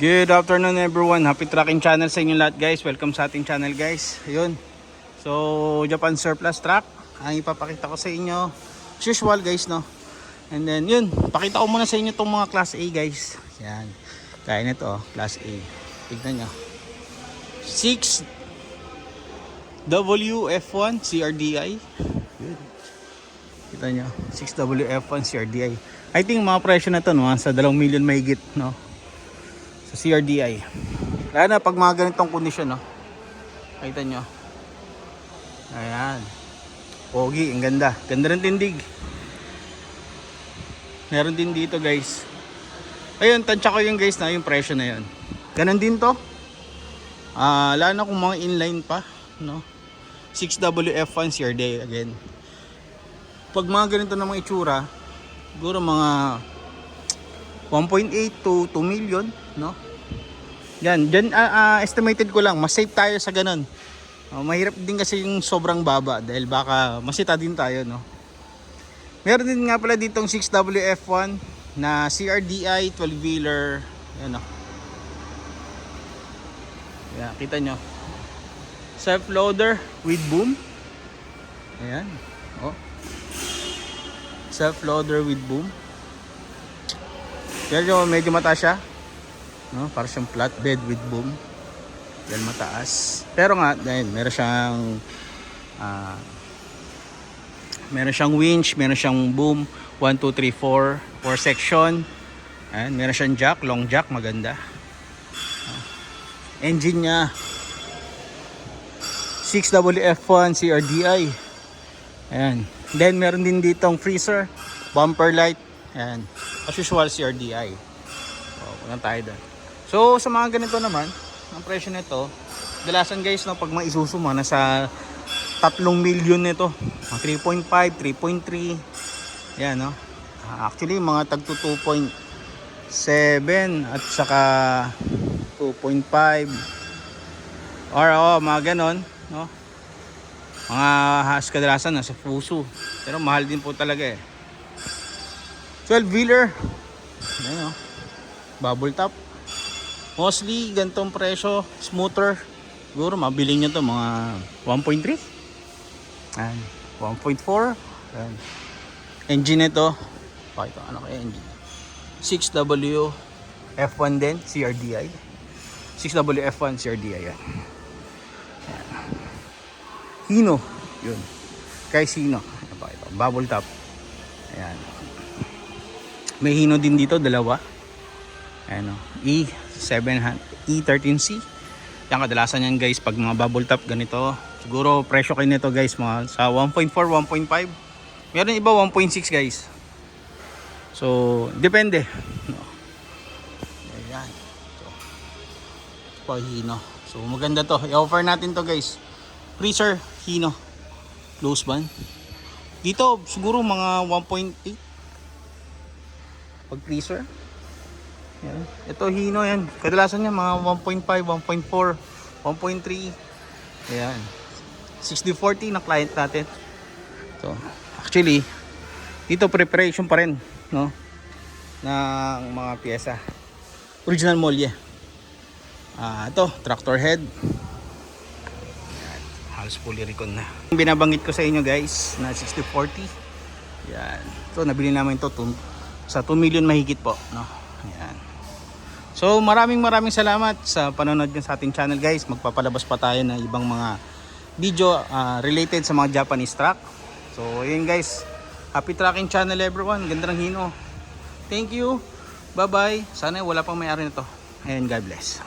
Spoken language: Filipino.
Good afternoon everyone. Happy Trucking Channel sa inyo lahat guys. Welcome sa ating channel guys. Ayun. So Japan Surplus Truck ang ipapakita ko sa inyo. As usual guys no. And then yun, pakita ko muna sa inyo tong mga Class A guys. Yan. Kaya nito Class A. Tignan nyo. 6WF1 CRDI. Good. Kita nyo. 6WF1 CRDI. I think mga presyo na to no, sa 2 million mahigit no. Sa CRDI. Lalo na pag mga ganitong kondisyon no. Kita nyo. Ayan. Pogi, ang ganda. Ganda ng tindig. Meron din dito guys. Ayun, tansya ko yung guys na yung presyo na yun. Ganon din to. Lalo na kung mga inline pa no. 6WF1 CRDI again. Pag mga ganito na mga itsura, siguro mga 1.8 to 2 million no. Yan, estimated ko lang, mas safe tayo sa ganun. Mahirap din kasi yung sobrang baba dahil baka masita din tayo no. Meron din nga pala ditong 6WF1 na CRDI 12-wheeler. Yan o. Yan, kita nyo. Self-loader with boom. Ayan. Oh. Self-loader with boom. Pero medyo mataas siya. No? Para siyang flatbed with boom. Yan mataas. Pero nga, dahil meron siyang winch, meron siyang boom. 1, 2, 3, 4 section. Ayan, meron siyang jack, long jack, maganda. Engine niya 6WF1 CRDI. Ayan. Then meron din ditong freezer, bumper light. Ayan. As usual CRDI. Punta tayo doon. So sa mga ganito naman, ang presyo nito, dalasan guys no, pag mga Isuzu nasa 3 million nito. 3.5, 3.3. Yan no. Actually mga tagto 2.7 at saka 2.5 or mga ganon no. Mga has kadalasan nasa puso. Pero mahal din po talaga eh. 12-wheeler. Ayan o. Bubble top. Mostly gantong presyo. Smoother. Siguro mabili nyo to mga 1.3. Ayan. 1.4. Ayan. Engine ito. Pakita ano kaya engine. 6W F1 din. CRDI. 6WF1 CRDI. Ayan. Ayan. Hino. Yun. Kay Hino. Bubble top. Ayan. May Hino din dito, dalawa. Ayan o. E13C. Yan kadalasan yan guys. Pag mga bubble top ganito. Siguro presyo kayo nito guys. Mga sa 1.4, 1.5. Meron iba 1.6 guys. So, depende. No. Ayan. So, Hino. So, maganda to. I-offer natin to guys. Freezer, Hino. Close band. Dito, siguro mga 1.8. Pag freezer. Yan. Ito Hino yan. Kadalasan niya mga 1.5, 1.4, 1.3. Ayan. 60-40 na client natin. So, actually, dito preparation pa rin, no? Ng mga pyesa. Original molye. Ito, tractor head. Ayan. Halos fully recon na. Binabanggit ko sa inyo guys na 60-40. Yan. So, nabili namin ito sa 2 million mahigit po, no? Ayan. So maraming salamat sa panonood nyo sa ating channel guys. Magpapalabas pa tayo ng ibang mga video related sa mga Japanese truck. So ayun guys, happy trucking channel everyone. Ganda ng Hino. Thank you. Bye bye. Sana wala pang may-ari nito. And God bless.